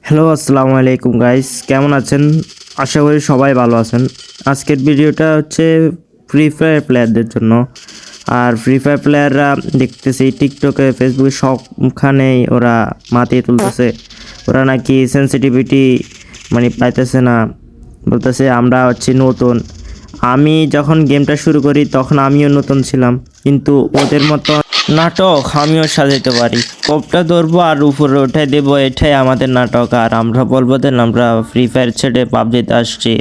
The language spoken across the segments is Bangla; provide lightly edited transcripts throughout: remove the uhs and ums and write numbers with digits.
হ্যালো আসসালামু আলাইকুম গাইস, কেমন আছেন? আশা করি সবাই ভালো আছেন। আজকের ভিডিওটা হচ্ছে ফ্রি ফায়ার প্লেয়ারদের জন্য। আর ফ্রি ফায়ার প্লেয়াররা দেখতেছি টিকটকে ফেসবুকে সবখানেই ওরা মাতিয়ে তুলতেছে। ওরা নাকি সেন্সিটিভিটি পাইতেছে না, বলতেছে আমরা হচ্ছে নতুন। আমি যখন গেমটা শুরু করি তখন আমিও নতুন ছিলাম, কিন্তু ওদের মতো নাটক আমিও সাজাইতে পারি। কোপটা ধরবো আর উপরে উঠাই দেবো, এটাই আমাদের নাটক। আর আমরা বলবো দেন আমরা ফ্রি ফায়ার ছেড়ে পাবজিতে আসছি।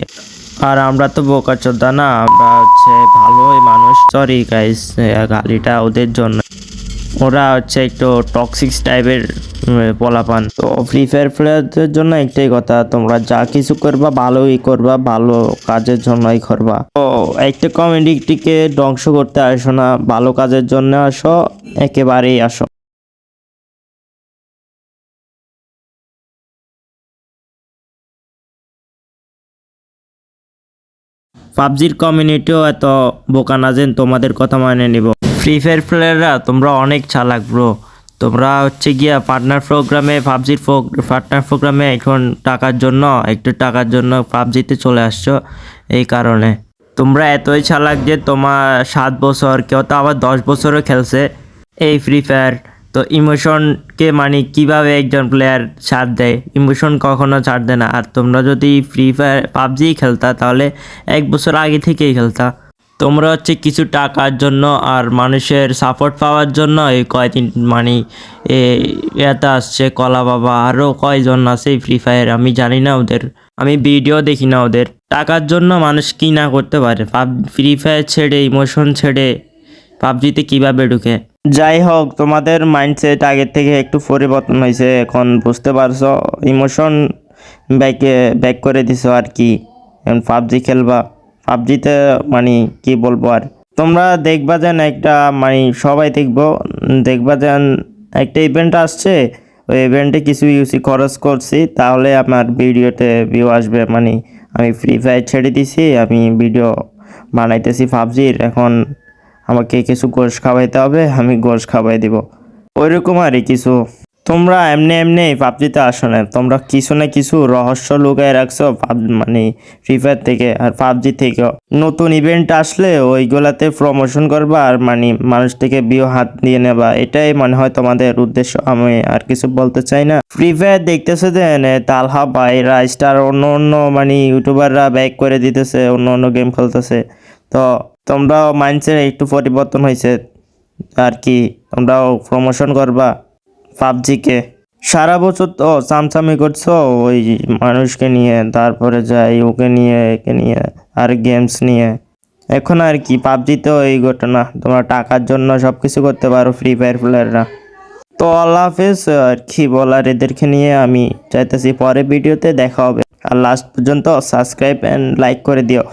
আর আমরা তো বোকাচোদা না, আমরা হচ্ছে ভালোই মানুষ। সরি গাইস, গালিটা ওদের জন্য। ওরা হচ্ছে একটু টক্সিক টাইপের পোলাপান। তো ফ্রি ফায়ার প্লেয়ারদের জন্য একটাই কথা, তোমরা যা কিছু করবা ভালোই করবা, ভালো কাজের জন্যই করবা। তো একটা কমিউনিটিকে ধ্বংস করতে আসো না, ভালো কাজের জন্য আসো, একেবারেই আসো। পাবজির কমিউনিটিও এত বোকা না যে তোমাদের কথা মানে নিব। ফ্রি ফায়ার প্লেয়াররা তোমরা অনেক চালাক ব্রো। তোমরা হচ্ছে গিয়া পার্টনার প্রোগ্রামে পাবজির পার্টনার প্রোগ্রামে এখন একটু টাকার জন্য পাবজিতে চলে আসছো। এই কারণে তোমরা এতই চালাক যে তোমার 7 বছর, কেউ তো আবার 10 বছরও খেলছে এই ফ্রি ফায়ার। তো ইমোশনকে কিভাবে একজন প্লেয়ার ছাড় দেয়, ইমোশন কখনো ছাড় দেয় না। আর তোমরা যদি ফ্রি ফায়ার পাবজি খেলতা তাহলে 1 বছর আগে থেকেই খেলতা। তোমরা হচ্ছে কিছু টাকার জন্য আর মানুষের সাপোর্ট পাওয়ার জন্য এই কয়দিন এতে আসছে কলা বাবা, আরও কয়জন আছে ফ্রি ফায়ার আমি জানি না ওদের, আমি ভিডিও দেখি না ওদের। টাকার জন্য মানুষ কি না করতে পারে। ফ্রি ফায়ার ছেড়ে ইমোশন ছেড়ে পাবজিতে কিভাবে ঢুকে। যাই হোক, তোমাদের মাইন্ডসেট আগের থেকে একটু পরিবর্তন হয়েছে, এখন বুঝতে পারছো। ইমোশন ব্যাক করে দিছো আর কি। এখন পাবজি খেলবা, পাবজিতে কি বলবো আর। তোমরা দেখবা যেন একটা সবাই দেখবা যেন একটা ইভেন্ট আসছে, ওই ইভেন্টে কিছু ইউসি খরচ করছি, তাহলে আমার ভিডিওতে ভিউ আসবে। আমি ফ্রি ফায়ার ছেড়ে দিছি, আমি ভিডিও বানাইতেছি পাবজির, এখন আমাকে কিছু গোশ খাওয়াইতে হবে, আমি গোশ খাওয়াই দিব। ওইরকম আর কিছু। তোমরা এমনি পাবজিতে আসো না, তোমরা কিছু না কিছু রহস্য লুকায় রাখছো ফ্রি ফায়ার থেকে আর পাবজি থেকেও। নতুন ইভেন্ট আসলে ওইগুলাতে প্রমোশন করবা আর মানুষ থেকে ভিউ হাত দিয়ে নেবা, এটাই মনে হয় তোমাদের উদ্দেশ্য। আমি আর কিছু বলতে চাই না। ফ্রি ফায়ার দেখতেছে যে তালহা ভাইরা স্টার অন্য ইউটিউবাররা ব্যাক করে দিতেছে, অন্য গেম খেলতেছে। তো তোমরাও মাইন্ডসেট একটু পরিবর্তন হয়েছে আর কি, তোমরাও প্রমোশন করবা পাবজিকে। সারা বছর তো চামচামি করছো ওই মানুষকে নিয়ে, তারপরে যাই ওকে নিয়ে একে নিয়ে আর গেমস নিয়ে। এখন আর কি পাবজিতেও এই ঘটনা, তোমরা টাকার জন্য সব কিছু করতে পারো ফ্রি ফায়ার প্লেয়াররা। তো আল্লাহ হাফেজ। আর কি বলার, এদেরকে নিয়ে আমি চাইতেছি পরে ভিডিওতে দেখা হবে। আর লাস্ট পর্যন্ত সাবস্ক্রাইব অ্যান্ড লাইক করে দিও।